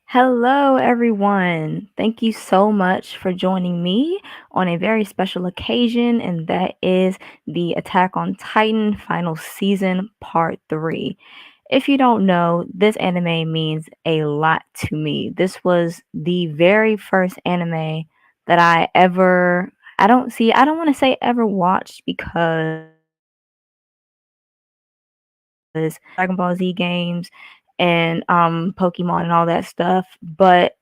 Hello, everyone. Thank you so much for joining me on a very special occasion, and that is the Attack on Titan final season part 3. If you don't know, this anime means a lot to me. This was the very first anime that I don't want to say ever watched because Dragon Ball Z games and Pokemon and all that stuff, but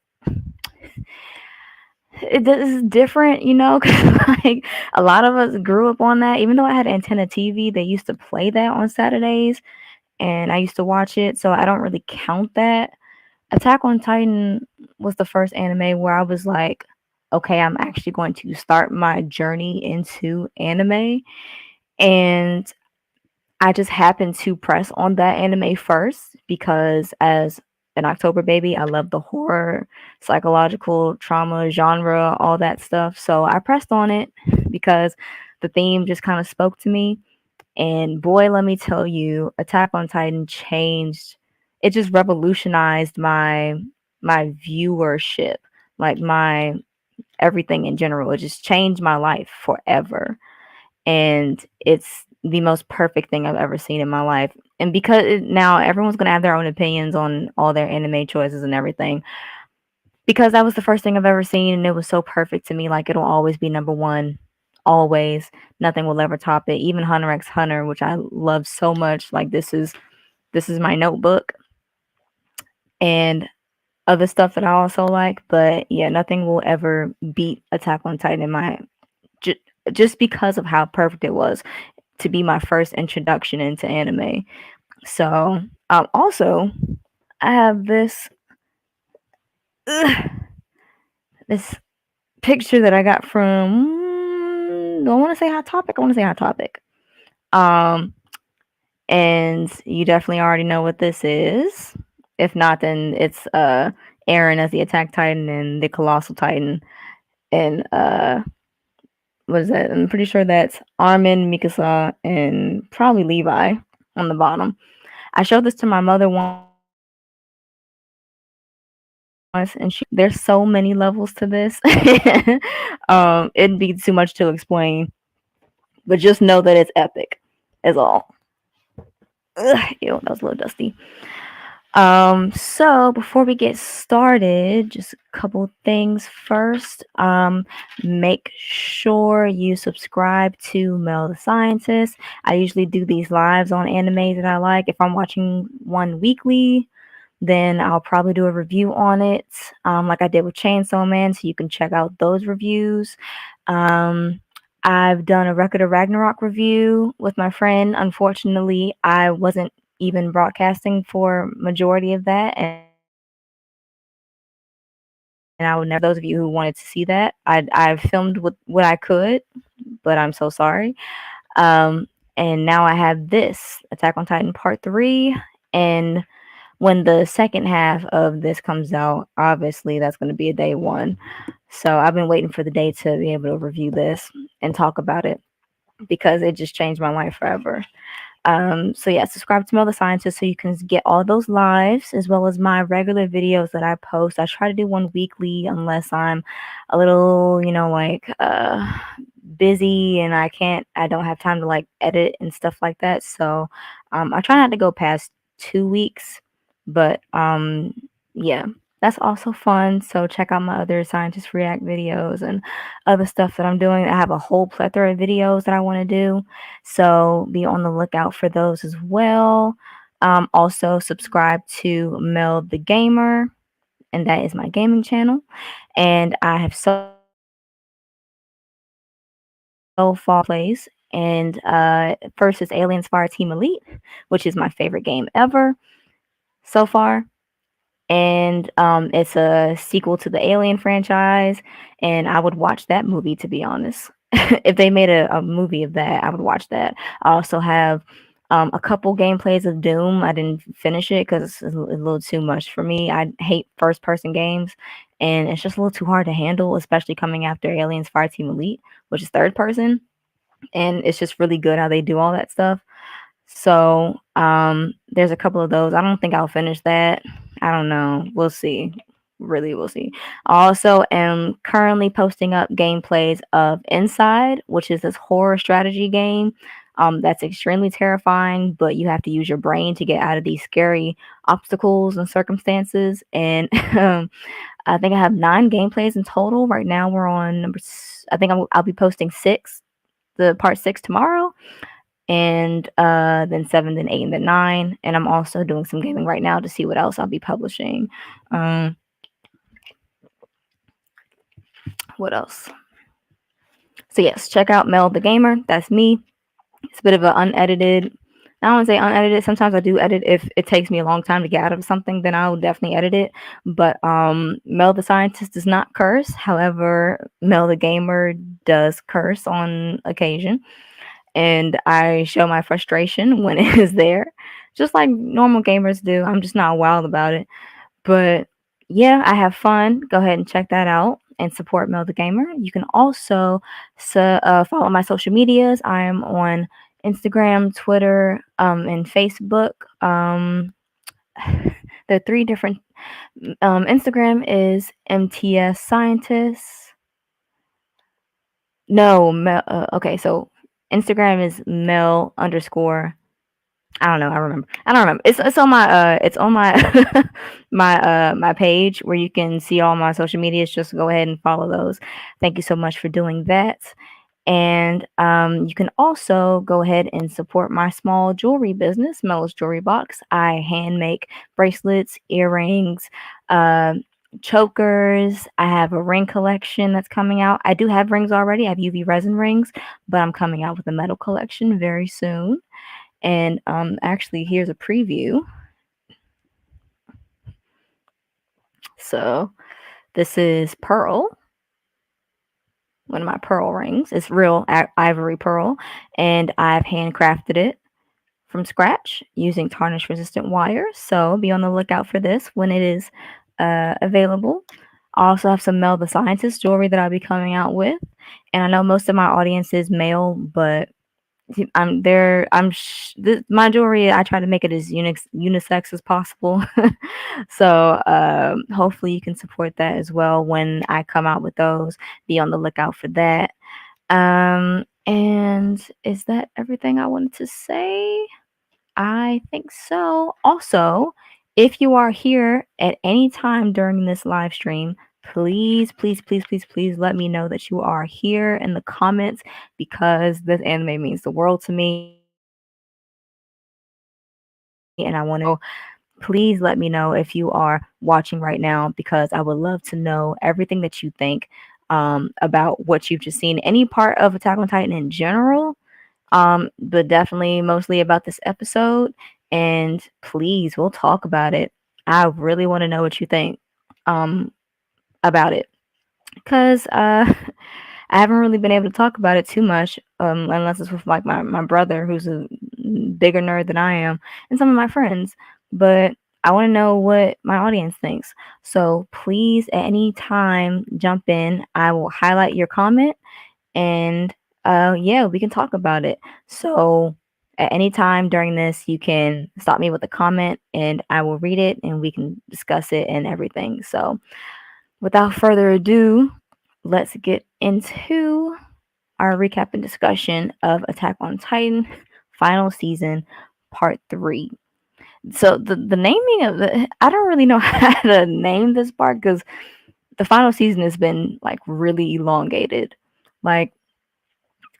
this is different, 'cause, like, a lot of us grew up on that. Even though I had antenna TV, they used to play that on Saturdays, and I used to watch it, so I don't really count that. Attack on Titan was the first anime where I was like, "Okay, I'm actually going to start my journey into anime," and I just happened to press on that anime first because as an October baby, I love the horror, psychological trauma genre, all that stuff. So I pressed on it because the theme just kind of spoke to me. And boy, let me tell you, Attack on Titan changed. It just revolutionized my viewership, like my everything in general. It just changed my life forever, and it's the most perfect thing I've ever seen in my life. And because now everyone's gonna have their own opinions on all their anime choices and everything, because that was the first thing I've ever seen, and it was so perfect to me. Like it'll always be number one, always. Nothing will ever top it. Even Hunter x Hunter, which I love so much. Like this is my notebook and other stuff that I also like. But yeah, nothing will ever beat Attack on Titan in my ju- just because of how perfect it was to be my first introduction into anime. So, also, I have ugh, this picture that I got from. Do I want to say Hot Topic? I want to say Hot Topic. Um, and you definitely already know what this is. If not, then it's Aaron as the Attack Titan and the Colossal Titan, and what is that? I'm pretty sure that's Armin, Mikasa, and probably Levi on the bottom. I showed this to my mother once, and she was like, there's so many levels to this. It'd be too much to explain, but just know that it's epic, is all. Ugh, ew, that was a little dusty. So before we get started, just a couple things first. Make sure you subscribe to Mel the Scientist. I usually do these lives on anime that I like. If I'm watching one weekly, then I'll probably do a review on it, like I did with Chainsaw Man, so you can check out those reviews. Um, I've done a Record of Ragnarok review with my friend. Unfortunately, I wasn't even broadcasting for majority of that, and I would never do that again. For those of you who wanted to see that, I filmed what I could, but I'm so sorry. Um, and now I have this Attack on Titan Part 3, and when the second half of this comes out, obviously that's going to be a day one. So I've been waiting for the day to be able to review this and talk about it because it just changed my life forever. So yeah, subscribe to Mel the Scientist so you can get all those lives as well as my regular videos that I post. I try to do one weekly unless I'm a little, like busy and I don't have time to like edit and stuff like that. So I try not to go past 2 weeks, but yeah, that's also fun. So check out my other scientist react videos and other stuff that I'm doing. I have a whole plethora of videos that I want to do. So be on the lookout for those as well. Also subscribe to Mel the Gamer, and that is my gaming channel. And I have so far played 3 gameplays. And first is Aliens Fire Team Elite, which is my favorite game ever so far. And it's a sequel to the Alien franchise, and I would watch that movie, to be honest. If they made a movie of that, I would watch that. I also have a couple gameplays of Doom. I didn't finish it because it's a little too much for me. I hate first person games, and it's just a little too hard to handle, especially coming after Aliens Fireteam Elite, which is third person, and it's just really good how they do all that stuff. So there's a couple of those. I don't think I'll finish that. I don't know. We'll see. Really, we'll see. I also am currently posting up gameplays of Inside, which is this horror strategy game. That's extremely terrifying, but you have to use your brain to get out of these scary obstacles and circumstances. And I think I have 9 gameplays in total. Right now, we're on I think I'll be posting the part 6 tomorrow, and then 7, then 8, and then 9. And I'm also doing some gaming right now to see what else I'll be publishing. What else? So yes, check out Mel the Gamer. That's me. It's a bit of an unedited. I don't want to say unedited. Sometimes I do edit if it takes me a long time to get out of something. Then I'll definitely edit it. But Mel the Scientist does not curse. However, Mel the Gamer does curse on occasion, and I show my frustration when it is there, just like normal gamers do. I'm just not wild about it. But yeah, I have fun. Go ahead and check that out and support Mel the Gamer. You can also follow my social medias. I am on Instagram, Twitter, and Facebook. There are 3 different. Instagram is MTS Scientists. No, okay, so Instagram is Mel underscore. I don't know. I don't remember. It's on my my page where you can see all my social medias. Just go ahead and follow those. Thank you so much for doing that. And you can also go ahead and support my small jewelry business, Mel's Jewelry Box. I hand make bracelets, earrings, chokers. I have a ring collection that's coming out. I do have rings already. I have UV resin rings, but I'm coming out with a metal collection very soon. And actually, here's a preview. So this is pearl, one of my pearl rings. It's real ivory pearl, and I've handcrafted it from scratch using tarnish resistant wire. So be on the lookout for this when it is available. I also have some Mel the Scientist jewelry that I'll be coming out with. And I know most of my audience is male, but my jewelry, I try to make it as unisex as possible. So hopefully you can support that as well when I come out with those. Be on the lookout for that. And is that everything I wanted to say? I think so. Also, if you are here at any time during this live stream, please, please, please, please, please let me know that you are here in the comments, because this anime means the world to me. And I want to please let me know if you are watching right now, because I would love to know everything that you think about what you've just seen. Any part of Attack on Titan in general, but definitely mostly about this episode. And please, we'll talk about it. I really want to know what you think about it, because I haven't really been able to talk about it too much, unless it's with like my brother, who's a bigger nerd than I am, and some of my friends. But I want to know what my audience thinks. So please, at any time, jump in. I will highlight your comment, and yeah, we can talk about it. So at any time during this, you can stop me with a comment, and I will read it, and we can discuss it and everything. So without further ado, let's get into our recap and discussion of Attack on Titan final season part 3. So the naming of I don't really know how to name this part, because the final season has been like really elongated. Like,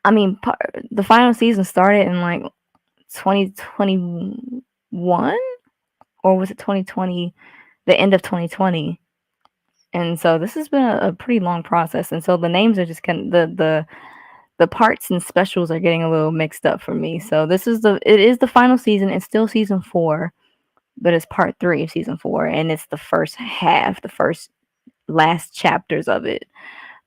I mean, the final season started in like 2021, or was it 2020? The end of 2020. And so this has been a pretty long process, and so the names are just kind of the parts and specials are getting a little mixed up for me. So it is the final season. It's still season 4, but it's part 3 of season 4, and it's the first half, the first last chapters of it.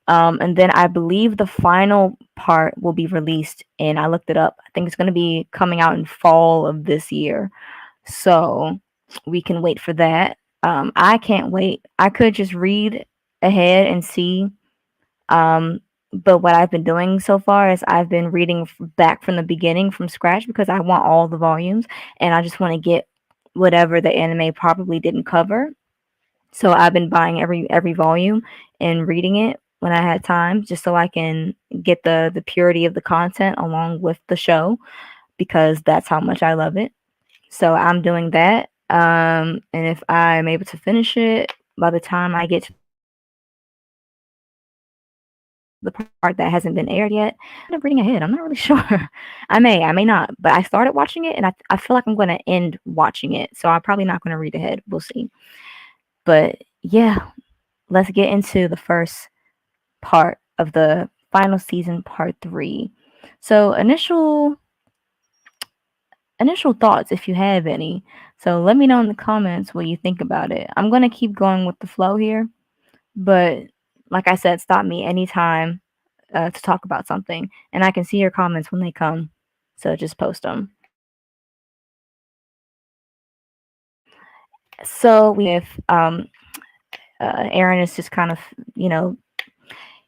And then I believe the final part will be released, and I looked it up. I think it's going to be coming out in fall of this year. So we can wait for that. I can't wait. I could just read ahead and see. But what I've been doing so far is I've been reading back from the beginning from scratch, because I want all the volumes, and I just want to get whatever the anime probably didn't cover. So I've been buying every volume and reading it when I had time, just so I can get the purity of the content along with the show, because that's how much I love it. So I'm doing that. And if I'm able to finish it by the time I get to the part that hasn't been aired yet, I might end up reading ahead. I'm not really sure. I may, I may not. But I started watching it, and I feel like I'm going to end watching it. So I'm probably not going to read ahead. We'll see. But yeah, let's get into the first part of the final season, part three. So initial thoughts, if you have any. So let me know in the comments what you think about it. I'm gonna keep going with the flow here, but like I said, stop me anytime to talk about something, and I can see your comments when they come. So just post them. So we with Aaron is just kind of,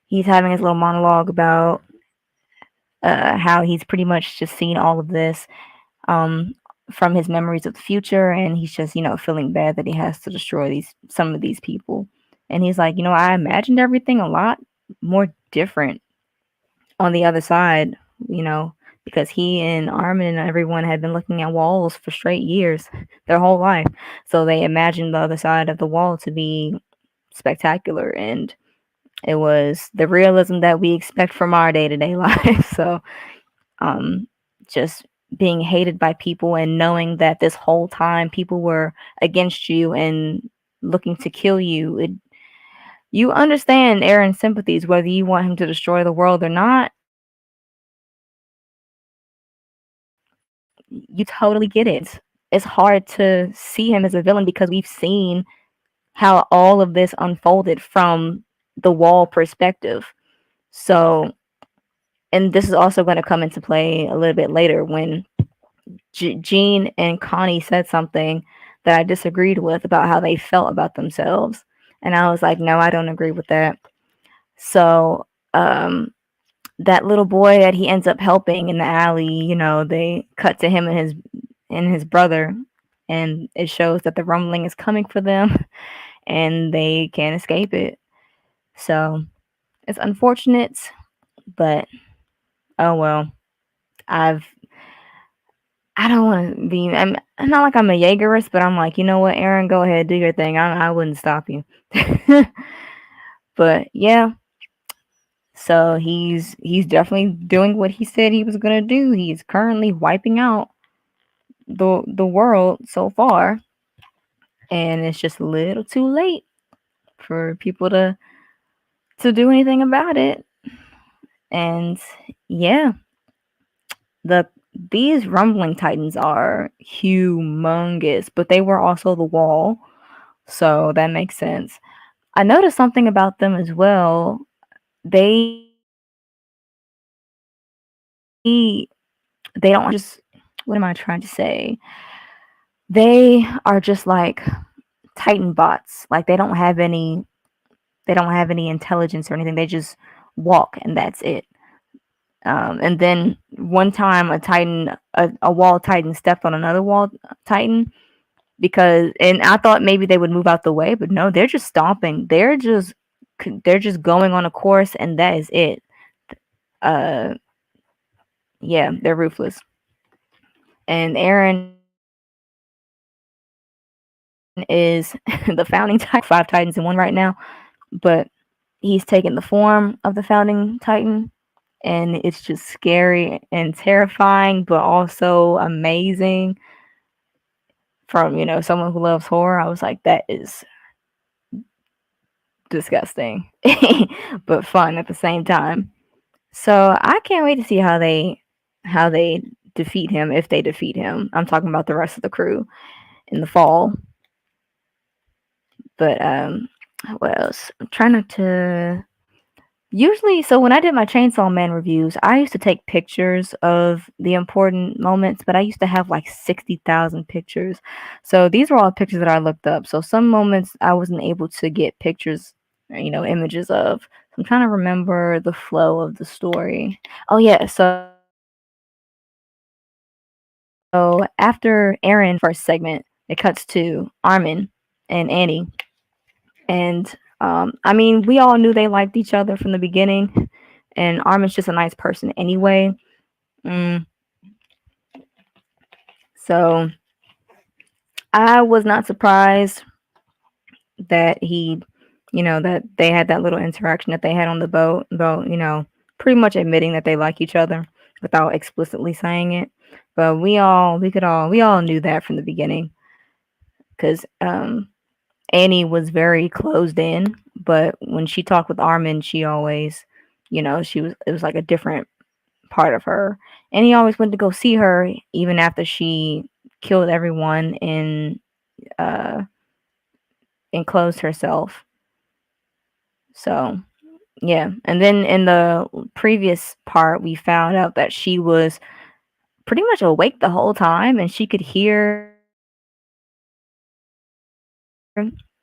he's having his little monologue about how he's pretty much just seen all of this um, from his memories of the future, and he's just, feeling bad that he has to destroy some of these people. And he's like, I imagined everything a lot more different on the other side, you know, because he and Armin and everyone had been looking at walls for straight years, their whole life. So they imagined the other side of the wall to be spectacular, and it was the realism that we expect from our day-to-day life. So um, just being hated by people and knowing that this whole time people were against you and looking to kill you. You understand Aaron's sympathies, whether you want him to destroy the world or not. You totally get it. It's hard to see him as a villain because we've seen how all of this unfolded from the wall perspective. So, and this is also going to come into play a little bit later when Jean and Connie said something that I disagreed with about how they felt about themselves. And I was like, no, I don't agree with that. So, that little boy that he ends up helping in the alley, they cut to him and his brother, and it shows that the rumbling is coming for them and they can't escape it. So it's unfortunate, but oh well. I've I don't want to be. I'm not like I'm a Jaegerist, but I'm like, you know what, Aaron, go ahead, do your thing. I wouldn't stop you. But yeah, so he's definitely doing what he said he was gonna do. He's currently wiping out the world so far, and it's just a little too late for people to do anything about it. And yeah, the these rumbling titans are humongous, but they were also the wall, so that makes sense. I noticed something about them as well. They they don't just, what am I trying to say? They are just like Titan bots. Like they don't have any intelligence or anything. They just walk and that's it. And then one time a wall Titan stepped on another wall Titan, and I thought maybe they would move out the way, but no, they're just stomping. They're just going on a course, and that is it. Uh, yeah, they're ruthless. And Aaron is the founding titan. There's like 5 titans in one right now, but he's taken the form of the founding titan, and it's just scary and terrifying, but also amazing. From someone who loves horror, I was like, that is disgusting, but fun at the same time. So I can't wait to see how they defeat him, if they defeat him. I'm talking about the rest of the crew in the fall. But what else? I'm trying not to. Usually, so when I did my Chainsaw Man reviews, I used to take pictures of the important moments, but I used to have like 60,000 pictures. So these were all pictures that I looked up. So some moments I wasn't able to get pictures, images of. So I'm trying to remember the flow of the story. Oh yeah, so after Aaron defeats the first segment, it cuts to Armin and Annie. And I mean, we all knew they liked each other from the beginning, and Armin's just a nice person anyway. Mm, so I was not surprised that that they had that little interaction that they had on the boat, though, pretty much admitting that they like each other without explicitly saying it. But we all knew that from the beginning because Annie was very closed in, but when she talked with Armin, she always, it was like a different part of her. And he always went to go see her even after she killed everyone and uh, enclosed herself. So yeah, and then in the previous part, we found out that she was pretty much awake the whole time, and she could hear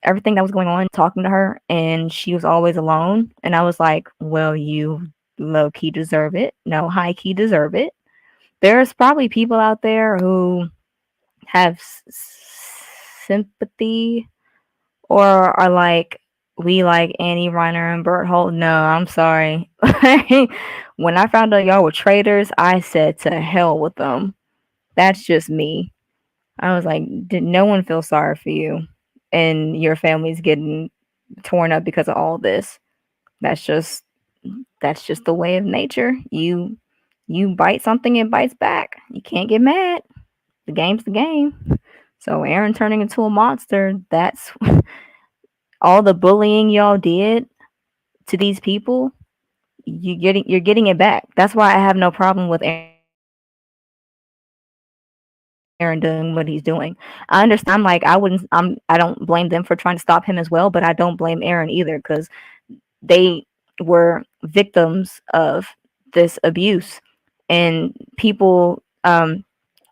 everything that was going on, talking to her, and she was always alone. And I was like, well, you low key deserve it. No, high key deserve it. There's probably people out there who have sympathy or are like, we like Annie Reiner and Bert Holt. No, I'm sorry. When I found out y'all were traitors, I said to hell with them. That's just me. I was like, did no one feel sorry for you? And your family's getting torn up because of all this. That's just that's just the way of nature. You bite something, it bites back. You can't get mad. The game's the game. So Aaron turning into a monster, that's all the bullying y'all did to these people, you're getting it back. That's why I have no problem with Aaron doing what he's doing. I understand like I don't blame them for trying to stop him as well, but I don't blame Aaron either cuz they were victims of this abuse and people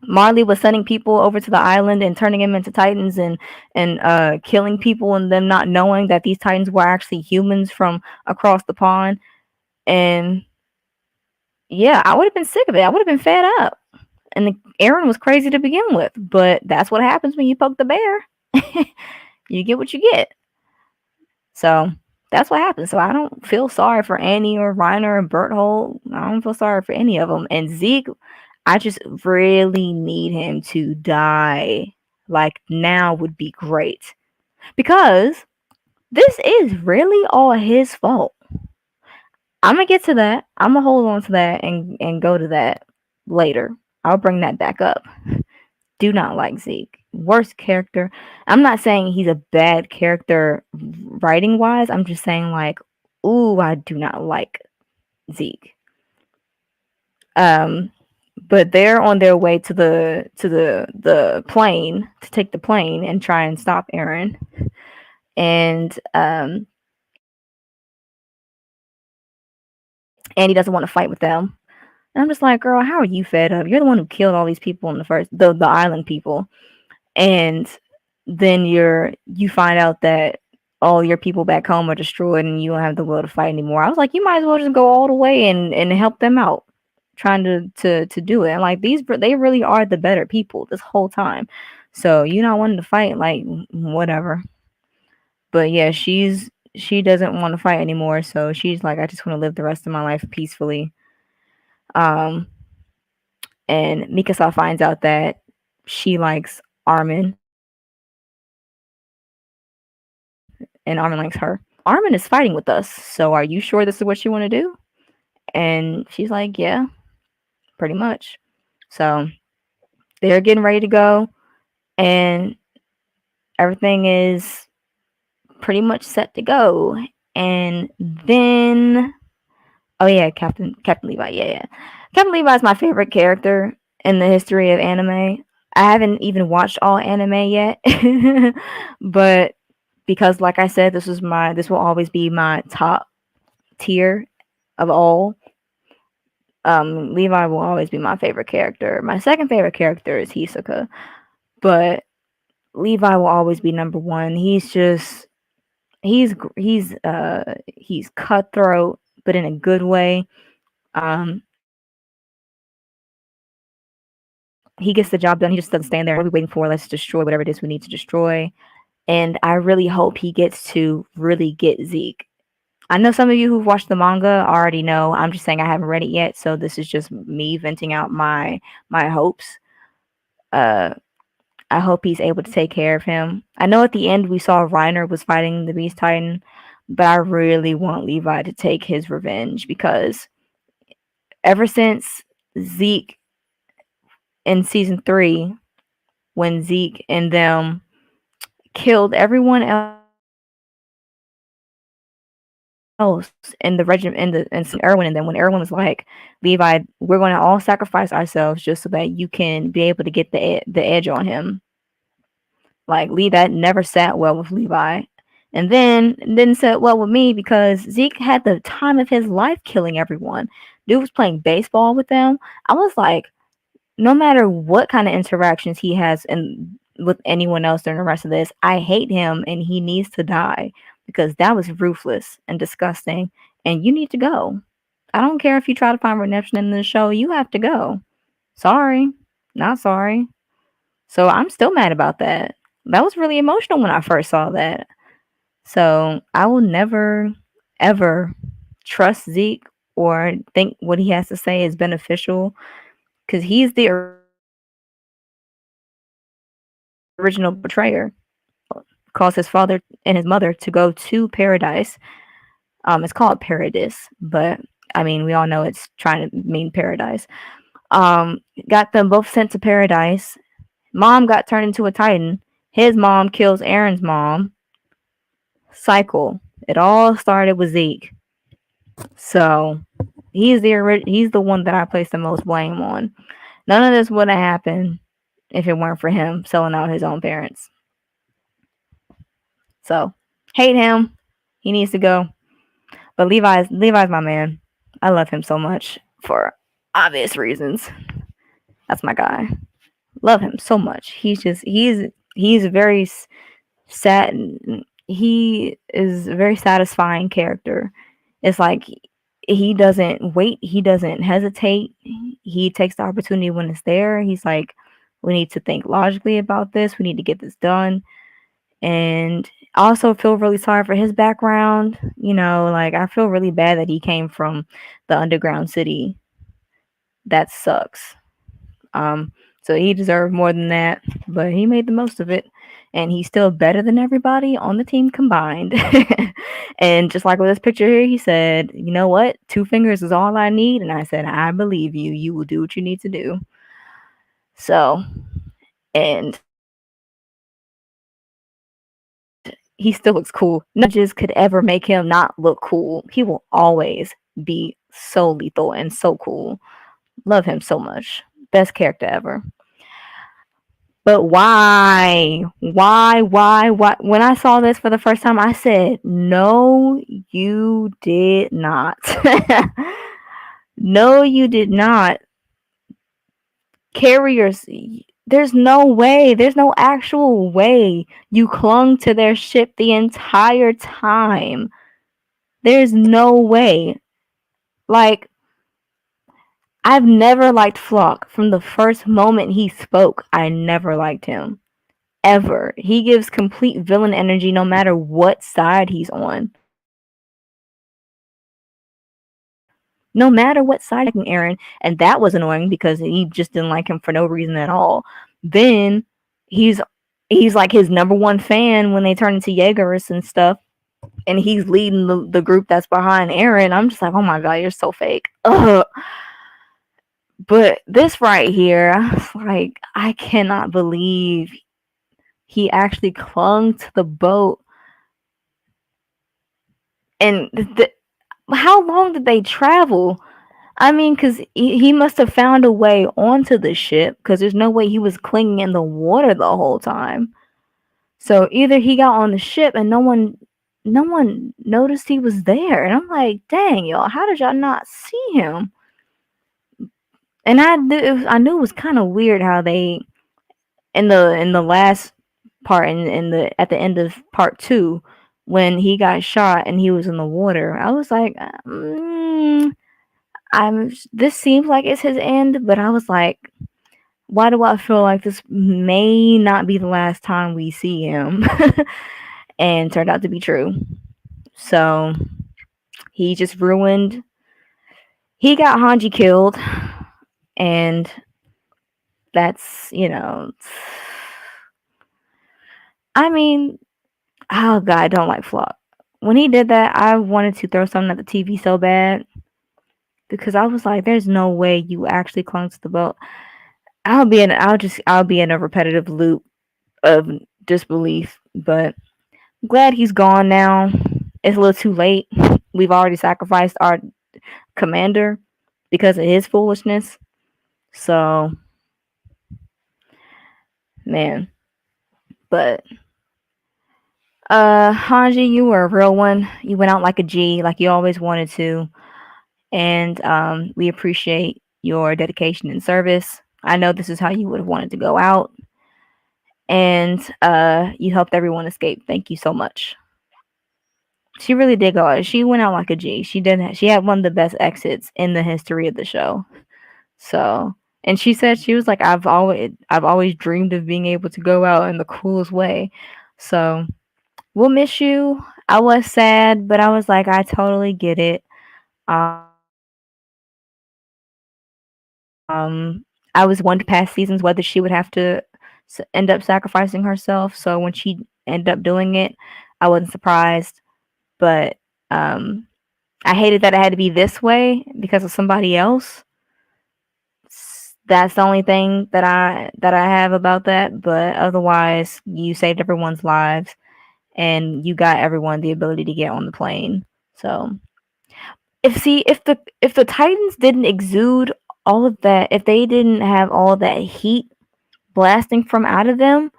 Marley was sending people over to the island and turning them into titans and killing people and them not knowing that these titans were actually humans from across the pond. And yeah, I would have been sick of it. I would have been fed up. And Aaron was crazy to begin with, but that's what happens when you poke the bear. You get what you get. So that's what happens. So I don't feel sorry for Annie or Reiner or Berthold. I don't feel sorry for any of them. And Zeke, I just really need him to die. Like now would be great. Because this is really all his fault. I'm gonna get to that. I'm gonna hold on to that and go to that later. I'll bring that back up. Do not like Zeke. Worst character. I'm not saying he's a bad character writing wise. I'm just saying like, ooh, I do not like Zeke. Um, but they're on their way to the plane to take the plane and try and stop Aaron. And Andy doesn't want to fight with them. And I'm just like, girl, how are you fed up? You're the one who killed all these people in the island people. And then you find out that all your people back home are destroyed and you don't have the will to fight anymore. I was like, you might as well just go all the way and help them out, trying to do it. And like they really are the better people this whole time. So you not wanting to fight, like whatever. But yeah, she doesn't want to fight anymore. So she's like, I just want to live the rest of my life peacefully. Um, and Mikasa finds out that she likes Armin and Armin likes her. Armin is fighting with us, so are you sure this is what you want to do? And she's like, yeah, pretty much. So they're getting ready to go, and everything is pretty much set to go. And then, oh yeah, Captain Levi, yeah. Captain Levi is my favorite character in the history of anime. I haven't even watched all anime yet, but because, like I said, this will always be my top tier of all. Levi will always be my favorite character. My second favorite character is Hisoka, but Levi will always be number one. He's cutthroat, but in a good way. Um, he gets the job done. He just doesn't stand there. What are we waiting for? Let's destroy whatever it is we need to destroy. and I really hope he gets to really get Zeke. I know some of you who've watched the manga already know. I'm just saying I haven't read it yet, so this is just me venting out my hopes. Uh, I hope he's able to take care of him. I know at the end we saw Reiner was fighting the Beast Titan, but I really want Levi to take his revenge because ever since Zeke in season 3, when Zeke and them killed everyone else in the regiment and Erwin and them, when Erwin was like, Levi, we're going to all sacrifice ourselves just so that you can be able to get the edge on him. Like Lee, that never sat well with Levi. And then it didn't sit well with me because Zeke had the time of his life killing everyone. Dude was playing baseball with them. I was like, no matter what kind of interactions he has and with anyone else during the rest of this, I hate him and he needs to die because that was ruthless and disgusting. And you need to go. I don't care if you try to find redemption in the show, you have to go. Sorry, not sorry. So I'm still mad about that. That was really emotional when I first saw that. So I will never, ever trust Zeke or think what he has to say is beneficial because he's the original betrayer. Caused his father and his mother to go to paradise. It's called paradise, but I mean, we all know it's trying to mean paradise. Got them both sent to paradise. Mom got turned into a titan. His mom kills Aaron's mom. Cycle. It all started with Zeke. So he's the one that I place the most blame on. None of this would have happened if it weren't for him selling out his own parents. So hate him. He needs to go. But Levi's my man. I love him so much for obvious reasons. That's my guy. Love him so much. He's very sad. He is a very satisfying character. It's like he doesn't wait. He doesn't hesitate. He takes the opportunity when it's there. He's like, we need to think logically about this. We need to get this done. And I also feel really sorry for his background. You know, like I feel really bad that he came from the underground city. That sucks. Um, so he deserved more than that, but he made the most of it. And he's still better than everybody on the team combined. And just like with this picture here, he said, you know what? 2 fingers is all I need. And I said, I believe you. You will do what you need to do. So, and he still looks cool. Nothing judges could ever make him not look cool. He will always be so lethal and so cool. Love him so much. Best character ever. But why? Why? When I saw this for the first time, I said, no, you did not. No, you did not. Carriers, there's no way. There's no actual way you clung to their ship the entire time. There's no way. Like, I've never liked Flock. From the first moment he spoke, I never liked him. Ever. He gives complete villain energy no matter what side he's on. No matter what side he's Aaron, and that was annoying because he just didn't like him for no reason at all. Then he's like his number one fan when they turn into Jaegerists and stuff, and he's leading the group that's behind Aaron. I'm just like, oh my god, you're so fake. Ugh. But this right here, I was like, I cannot believe he actually clung to the boat. And how long did they travel? I mean, because he must have found a way onto the ship because there's no way he was clinging in the water the whole time. So either he got on the ship and no one noticed he was there. And I'm like, dang, y'all, how did y'all not see him? And I knew it was kind of weird how they in the last part in the at the end of part 2 when he got shot and he was in the water. I was like, this seems like it's his end, but I was like, why do I feel like this may not be the last time we see him? And turned out to be true. So he just ruined. He got Hanji killed, and that's, I mean, oh god, I don't like Flock. When he did that, I wanted to throw something at the TV so bad because I was like, "There's no way you actually clung to the belt." I'll be in a repetitive loop of disbelief. But I'm glad he's gone now. It's a little too late. We've already sacrificed our commander because of his foolishness. So, man, but Hanji, you were a real one. You went out like a G, like you always wanted to, and we appreciate your dedication and service. I know this is how you would have wanted to go out, and you helped everyone escape. Thank you so much. She really did go out. She went out like a G. She did. She had one of the best exits in the history of the show. So, and she said she was like, I've always dreamed of being able to go out in the coolest way. So, we'll miss you. I was sad, but I was like, I totally get it. I was one past seasons whether she would have to end up sacrificing herself. So when she ended up doing it, I wasn't surprised. But um, I hated that it had to be this way because of somebody else. That's the only thing that I have about that. But otherwise, you saved everyone's lives and you got everyone the ability to get on the plane. So if the Titans didn't exude all of that, if they didn't have all that heat blasting from out of them,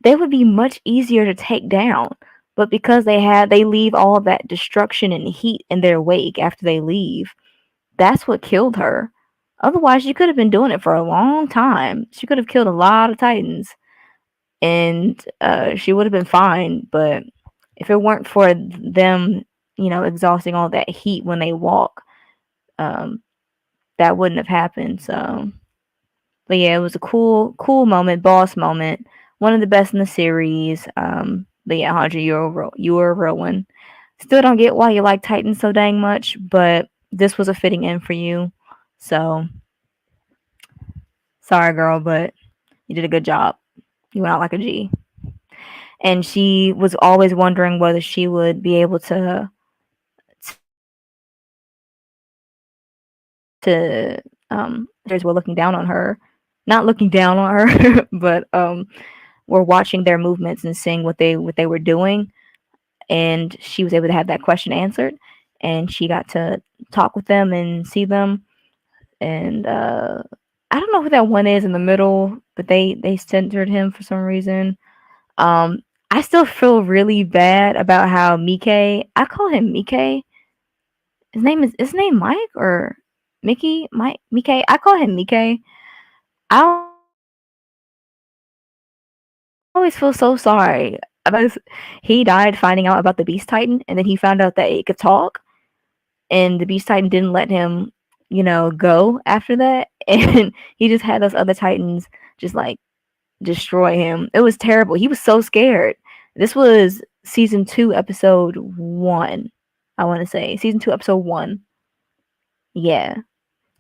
they would be much easier to take down. But because they leave all that destruction and heat in their wake after they leave, that's what killed her. Otherwise, she could have been doing it for a long time. She could have killed a lot of Titans, and she would have been fine. But if it weren't for them, exhausting all that heat when they walk, um, that wouldn't have happened. So, but yeah, it was a cool moment, boss moment, one of the best in the series. But yeah, Hodge, you were a real one. Still don't get why you like Titans so dang much, but this was a fitting end for you. So, sorry, girl, but you did a good job. You went out like a G. And she was always wondering whether she would be able to others were looking down on her, not looking down on her, but were watching their movements and seeing what they were doing, and she was able to have that question answered, and she got to talk with them and see them, and I don't know who that one is in the middle, but they centered him for some reason. Um, I still feel really bad about how Mike. I call him Mike. His name Mike or Mickey? Mike. I call him Mike. I always feel so sorry about this. He died finding out about the Beast Titan, and then he found out that it could talk, and the Beast Titan didn't let him, go after that, and he just had those other Titans just like destroy him. It was terrible. He was so scared. This was season 2, episode 1. I want to say season 2, episode 1. Yeah,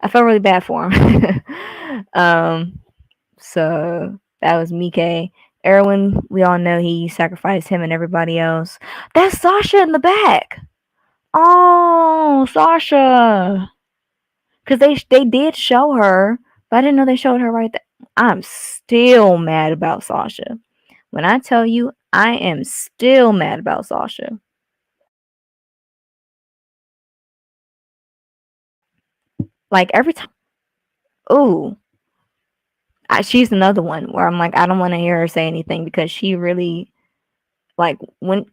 I felt really bad for him. um, so that was Mike. Erwin, we all know he sacrificed him and everybody else. That's Sasha in the back. Oh, Sasha. Because they did show her, but I didn't know they showed her right there. I'm still mad about Sasha. When I tell you, I am still mad about Sasha. Like every time, ooh, she's another one where I'm like, I don't want to hear her say anything because she really, like, when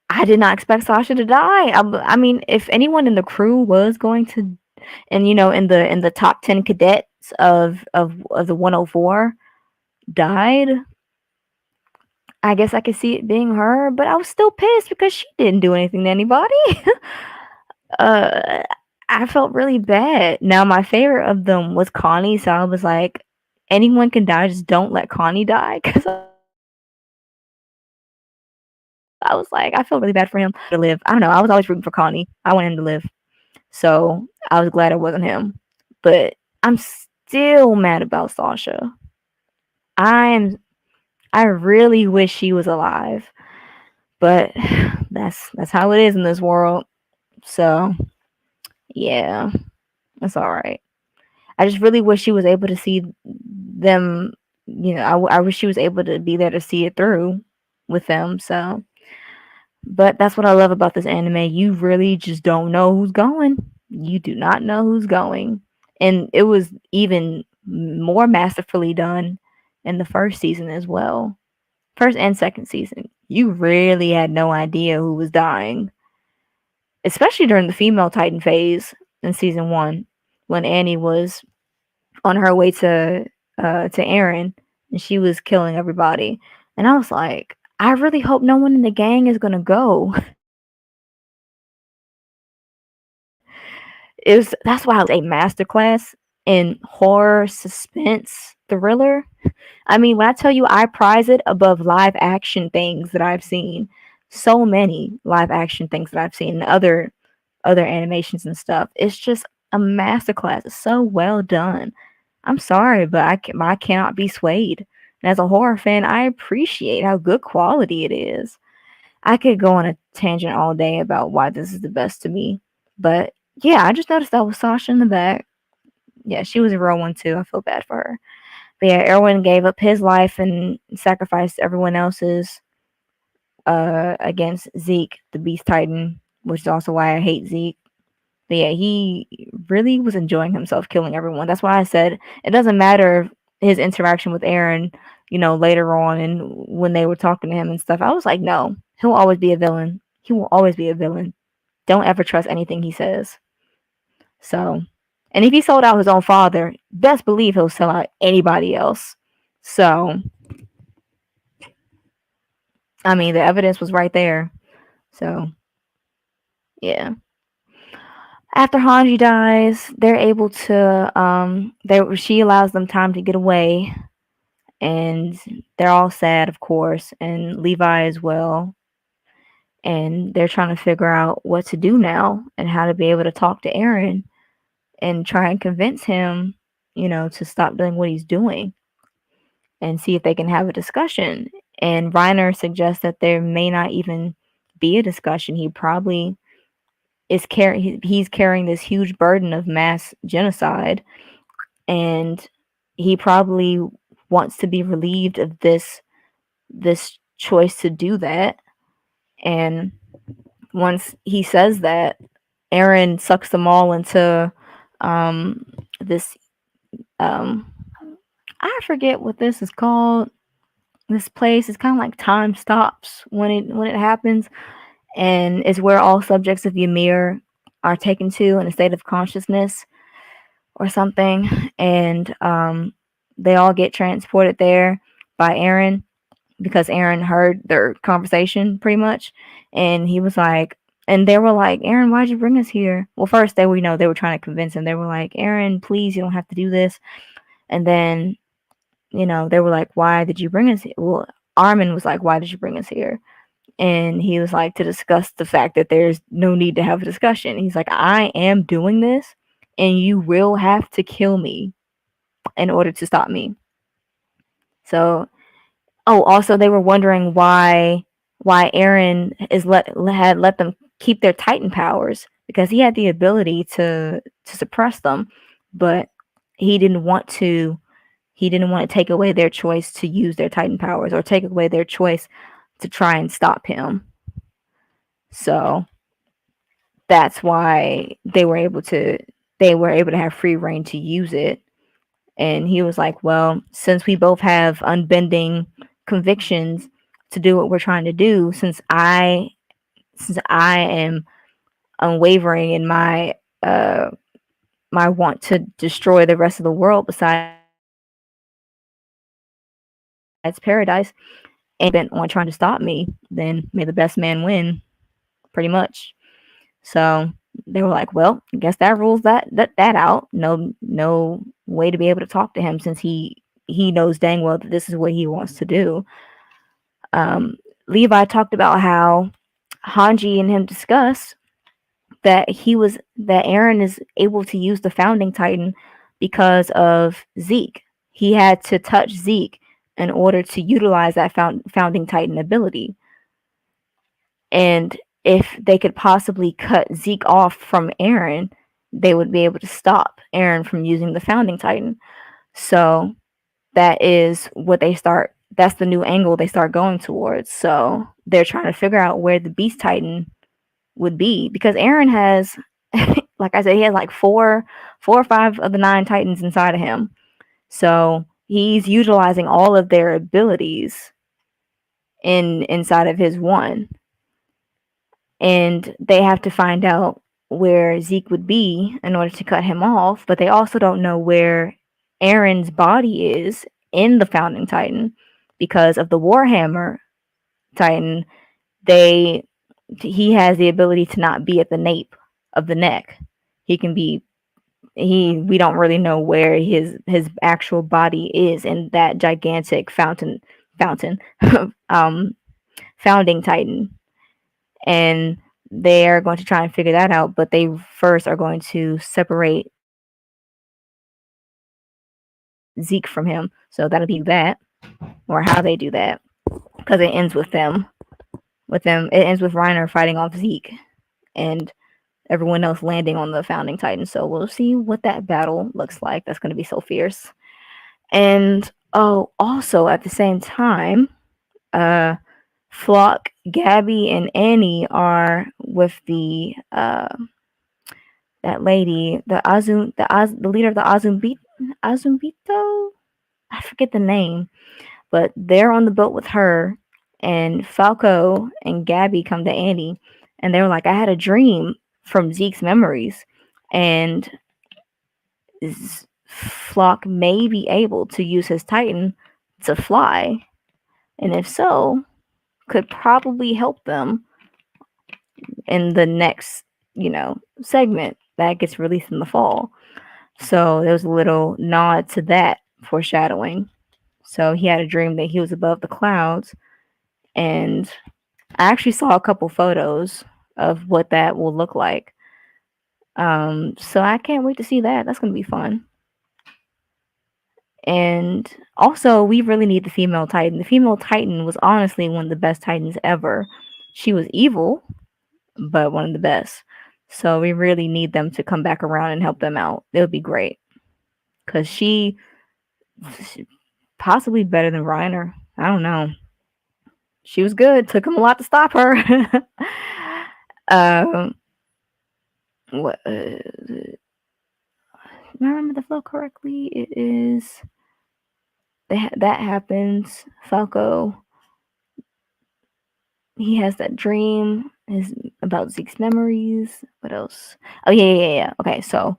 I did not expect Sasha to die. I mean, if anyone in the crew was going to, and in the top 10 cadets of the 104 died, I guess I could see it being her. But I was still pissed because she didn't do anything to anybody. uh, I felt really bad. Now my favorite of them was Connie, so I was like, anyone can die, just don't let Connie die. Because I was like, I feel really bad for him to live. I don't know. I was always rooting for Connie. I wanted him to live. So I was glad it wasn't him. But I'm still mad about Sasha. I'm I really wish she was alive. But that's how it is in this world. So yeah, that's all right. I just really wish she was able to see them. I wish she was able to be there to see it through with them. So, but that's what I love about this anime. You really just don't know who's going. You do not know who's going. And it was even more masterfully done in the first season as well. First and second season. You really had no idea who was dying, especially during the female Titan phase in season one when Annie was on her way to Aaron and she was killing everybody. And I was like, I really hope no one in the gang is gonna go. That's why I was a masterclass in horror suspense thriller. I mean, when I tell you I prize it above live action things that I've seen, so many live action things that I've seen, other animations and stuff. It's just a masterclass. It's so well done. I'm sorry, but I cannot be swayed. And as a horror fan, I appreciate how good quality it is. I could go on a tangent all day about why this is the best to me. But yeah, I just noticed that was Sasha in the back. Yeah, she was a real one too. I feel bad for her. But yeah, Erwin gave up his life and sacrificed everyone else's against Zeke, the Beast Titan, which is also why I hate Zeke. But yeah, he really was enjoying himself killing everyone. That's why I said it doesn't matter his interaction with Aaron, later on and when they were talking to him and stuff. I was like, no, he'll always be a villain. He will always be a villain. Don't ever trust anything he says. So, and if he sold out his own father, best believe he'll sell out anybody else. So, I mean, the evidence was right there. So, yeah. After Hanji dies, they're able to she allows them time to get away, and they're all sad, of course, and Levi as well. And they're trying to figure out what to do now and how to be able to talk to Aaron and try and convince him, to stop doing what he's doing and see if they can have a discussion. And Reiner suggests that there may not even be a discussion. He probably he's carrying this huge burden of mass genocide, and he probably wants to be relieved of this choice to do that. And once he says that, Aaron sucks them all into this I forget what this is called. This place is kind of like time stops when it happens, and it's where all subjects of Ymir are taken to in a state of consciousness or something, and they all get transported there by Aaron because Aaron heard their conversation pretty much, and he was like, and they were like, Aaron, why'd you bring us here? Well, first they were, they were trying to convince him. They were like, Aaron, please, you don't have to do this. And then, they were like, why did you bring us here? Well, Armin was like, why did you bring us here? And he was like, to discuss the fact that there's no need to have a discussion. He's like, I am doing this, and you will have to kill me in order to stop me. So, also they were wondering why Aaron had let them keep their Titan powers, because he had the ability to suppress them, but he didn't want to take away their choice to use their Titan powers or take away their choice to try and stop him. So that's why they were able to have free reign to use it. And he was like, well, since we both have unbending convictions to do what we're trying to do, since I am unwavering in my my want to destroy the rest of the world besides paradise, and bent on trying to stop me, then may the best man win, pretty much. So they were like, well, I guess that rules that out. No way to be able to talk to him since he he knows dang well that this is what he wants to do. Um, Levi talked about how Hanji and him discussed that Aaron is able to use the founding titan because of Zeke. He had to touch Zeke in order to utilize that founding titan ability. And if they could possibly cut Zeke off from Aaron, they would be able to stop Aaron from using the founding titan. So that is what they start that's the new angle they start going towards. So they're trying to figure out where the beast titan would be, because Aaron has like I said, he has like four or five of the nine titans inside of him. So he's utilizing all of their abilities inside of his one. And they have to find out where Zeke would be in order to cut him off, but they also don't know where Aaron's body is in the founding titan, because of the Warhammer titan. He has the ability to not be at the nape of the neck. He can be we don't really know where his actual body is in that gigantic fountain founding titan. And they are going to try and figure that out, but they first are going to separate Zeke from him. So that'll be that, or how they do that, because it ends with them. It ends with Reiner fighting off Zeke, and everyone else landing on the founding titan. So we'll see what that battle looks like. That's going to be so fierce. And also at the same time, Flock, Gabby, and Annie are with the that lady, the leader of the Azumbito. I forget the name, but they're on the boat with her. And Falco and Gabby come to Annie, and they were like, "I had a dream from Zeke's memories, and Flock may be able to use his Titan to fly, and if so, could probably help them in the next, segment that gets released in the fall." So there was a little nod to that foreshadowing. So he had a dream that he was above the clouds, and I actually saw a couple photos of what that will look like. So I can't wait to see that. That's gonna be fun. And also, we really need the female Titan. The female Titan was honestly one of the best Titans ever. She was evil, but one of the best. So we really need them to come back around and help them out. It would be great, because she possibly better than Reiner. I don't know. She was good. Took him a lot to stop her. What? If I remember the flow correctly, it is that happens. Falco, he has that dream about Zeke's memories. What else? Oh yeah. Okay, so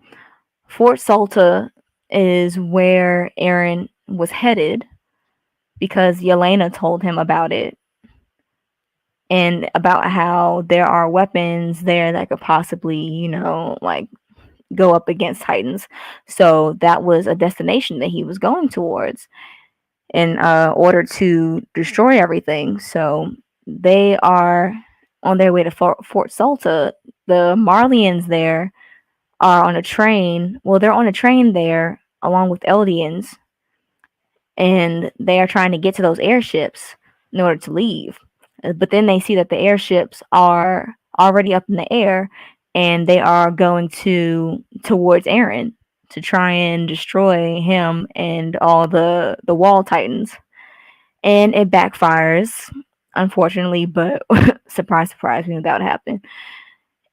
Fort Salta is where Aaron was headed, because Yelena told him about it, and about how there are weapons there that could possibly, like go up against Titans. So that was a destination that he was going towards in order to destroy everything. So they are on their way to Fort Salta. The Marlians there are on a train. Well, they're on a train there along with Eldians, and they are trying to get to those airships in order to leave. But then they see that the airships are already up in the air, and they are going towards Aaron to try and destroy him and all the wall titans. And it backfires, unfortunately, but surprise, surprise, we knew that would happen.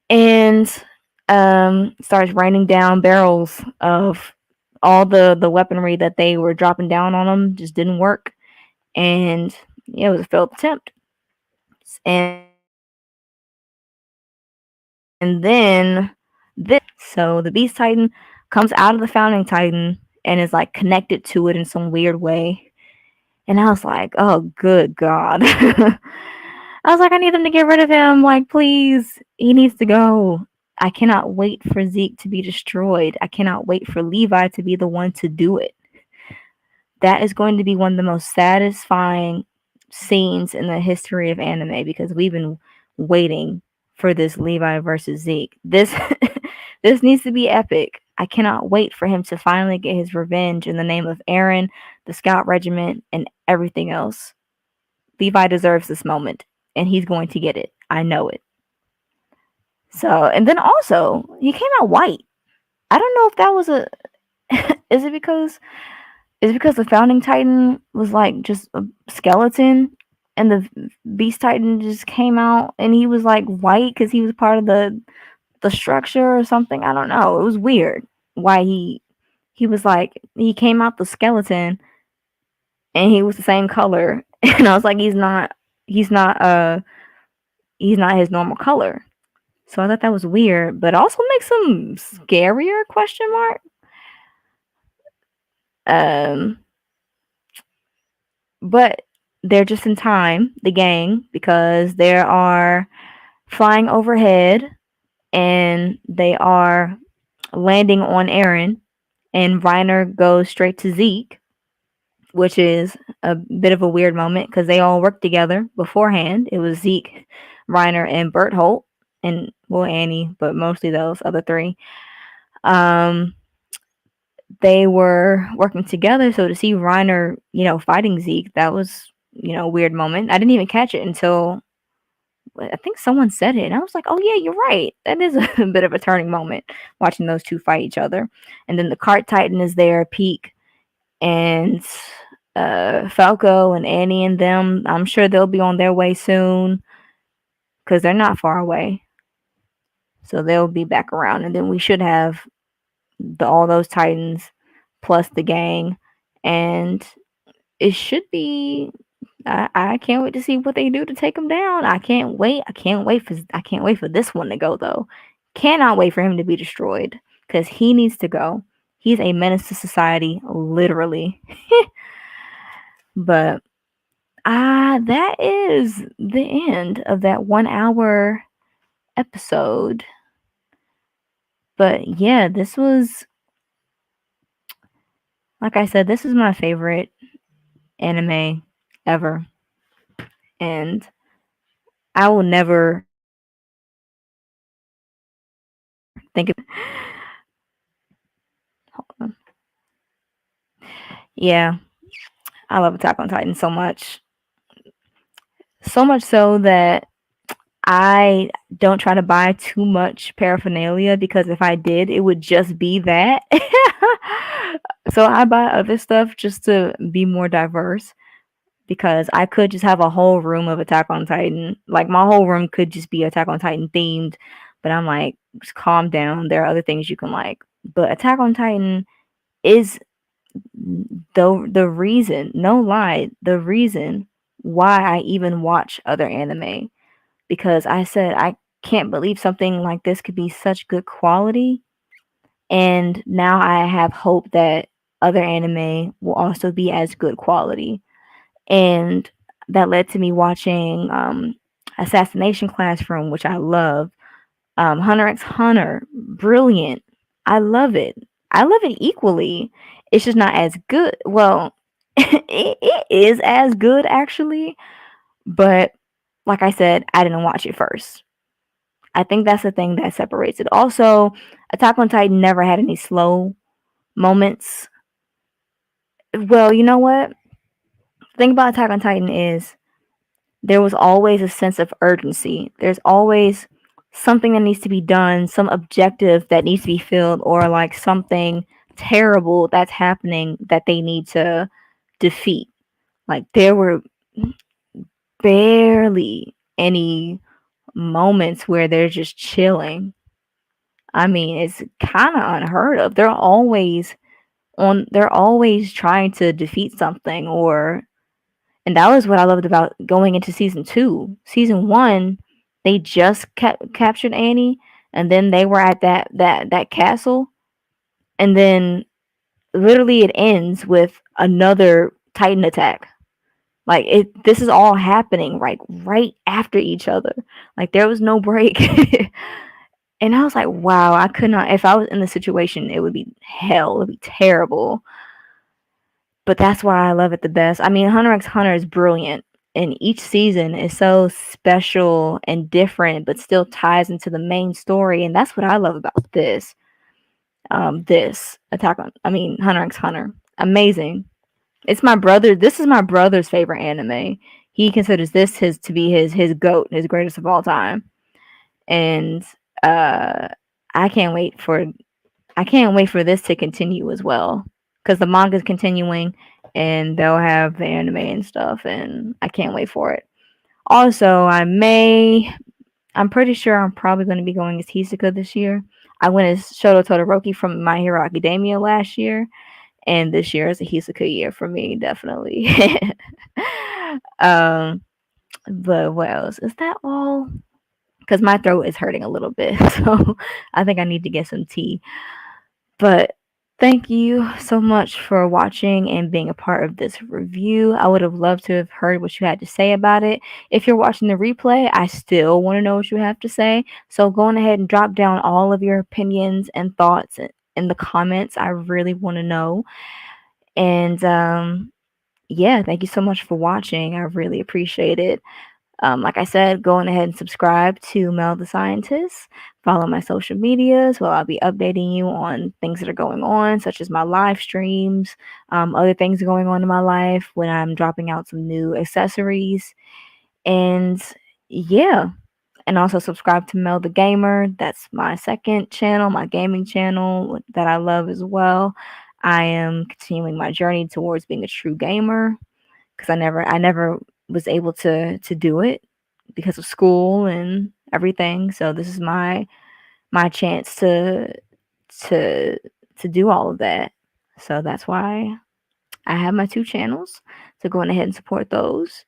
And starts raining down barrels of all the weaponry that they were dropping down on them. Just didn't work, and it was a failed attempt. And then so the Beast Titan comes out of the Founding Titan and is like connected to it in some weird way. And I was like, oh, good God. I was like, I need them to get rid of him. Like, please, he needs to go. I cannot wait for Zeke to be destroyed. I cannot wait for Levi to be the one to do it. that is going to be one of the most satisfying scenes in the history of anime because we've been waiting for this Levi versus Zeke. This this needs to be epic. I cannot wait for him to finally get his revenge in the name of Aaron, the Scout Regiment, and everything else. Levi deserves this moment, and he's going to get it. I know it. So, and then also, he came out white. I don't know if that was a. is it because the founding titan was like just a skeleton and the beast titan just came out and he was like white because he was part of the structure or something. I don't know, it was weird why he was like he came out the skeleton and he was the same color and I was like he's not he's not his normal color. So I thought that was weird, but also makes him scarier, question mark. um but they're just in time, the gang, because they are flying overhead and they are landing on Aaron, and Reiner goes straight to Zeke, which is a bit of a weird moment because they all worked together beforehand. It was Zeke, Reiner, and Berthold, and well, Annie, but mostly those other three. Um, they were working together, so to see Reiner, fighting Zeke, that was, a weird moment. I didn't even catch it until I think someone said it, and I was like, "Oh yeah, you're right. That is a bit of a turning moment watching those two fight each other." And then the Cart Titan is there, Peak, and Falco and Annie and them. I'm sure they'll be on their way soon because they're not far away, so they'll be back around. And then we should have all those Titans plus the gang, and it should be. I can't wait to see what they do to take him down. I can't wait. I can't wait for this one to go though. Cannot wait for him to be destroyed because he needs to go. He's a menace to society, literally. But that is the end of that 1 hour episode. But yeah, this was, like I said, this is my favorite anime ever. And I will never think of. Yeah, I love Attack on Titan so much. So much so that I don't try to buy too much paraphernalia because if I did, it would just be that. So I buy other stuff just to be more diverse because I could just have a whole room of Attack on Titan. Like my whole room could just be Attack on Titan themed, but I'm like, just calm down. There are other things you can like. But Attack on Titan is the reason, no lie, the reason why I even watch other anime, because I said I can't believe something like this could be such good quality, and now I have hope that other anime will also be as good quality. And that led to me watching Assassination Classroom, which I love. Hunter x Hunter, brilliant. I love it. I love it equally. It's just not as good. Well, it is as good actually, but like I said, I didn't watch it first. I think that's the thing that separates it. Also, Attack on Titan never had any slow moments. Well, you know what? The thing about Attack on Titan is there was always a sense of urgency. There's always something that needs to be done, some objective that needs to be filled, or like something terrible that's happening that they need to defeat. Like there were barely any moments where they're just chilling. I mean, it's kind of unheard of. They're always trying to defeat something, or and that was what I loved about going into season 2. Season 1, they just captured Annie, and then they were at that castle, and then literally it ends with another Titan attack. Like this is all happening right after each other. Like there was no break. And I was like, wow, I could not. If I was in the situation, it would be hell. It would be terrible. but that's why I love it the best. I mean, Hunter x Hunter is brilliant, and each season is so special and different, but still ties into the main story, and that's what I love about this. Hunter x Hunter, amazing. It's my brother. This is my brother's favorite anime. He considers this his goat, his greatest of all time, and uh, I can't wait for I can't wait for this to continue as well because the manga's continuing and they'll have the anime and stuff, and I can't wait for it. Also, I'm pretty sure I'm probably going to be going as Hisoka this year. I went as Shoto Todoroki from My Hero Academia last year, and this year is a Hisoka year for me, definitely. um, but what else? Is that all? Because my throat is hurting a little bit, so I think I need to get some tea. But thank you so much for watching and being a part of this review. I would have loved to have heard what you had to say about it. If you're watching the replay, I still want to know what you have to say. So go on ahead and drop down all of your opinions and thoughts in the comments. I really want to know. And yeah, thank you so much for watching. I really appreciate it. Like I said, go on ahead and subscribe to Mel the Scientist. Follow my social medias where I'll be updating you on things that are going on, such as my live streams, other things going on in my life when I'm dropping out some new accessories. And yeah, and also subscribe to Mel the Gamer. That's my second channel, my gaming channel that I love as well. I am continuing my journey towards being a true gamer because I never was able to do it because of school and everything. So this is my chance to to do all of that. So that's why I have my two channels. So go on ahead and support those.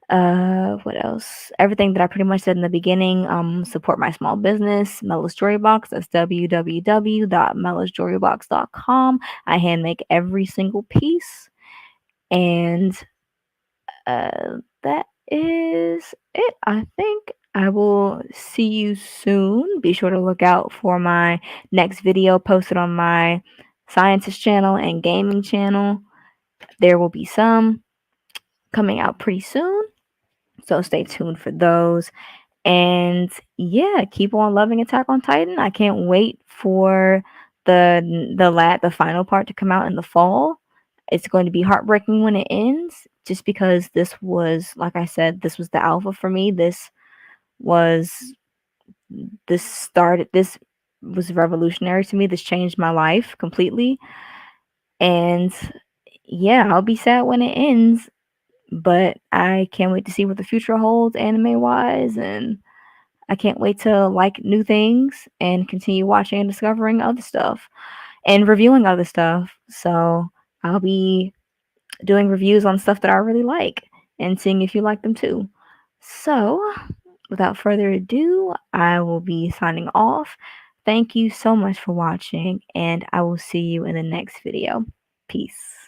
What else? Everything that I pretty much said in the beginning. Support my small business, Mella's Jewelry Box. That's www.mellasjewelrybox.com. I hand make every single piece, and that is it. I think I will see you soon. Be sure to look out for my next video posted on my scientist channel and gaming channel. There will be some coming out pretty soon, so stay tuned for those. And yeah, keep on loving Attack on Titan. I can't wait for the final part to come out in the fall. It's going to be heartbreaking when it ends, just because this was, like I said, this was the alpha for me. Was this was revolutionary to me. This changed my life completely. And yeah, I'll be sad when it ends, but I can't wait to see what the future holds anime wise, and I can't wait to like new things and continue watching and discovering other stuff and reviewing other stuff. So I'll be doing reviews on stuff that I really like and seeing if you like them too. So without further ado, I will be signing off. Thank you so much for watching, and I will see you in the next video. Peace.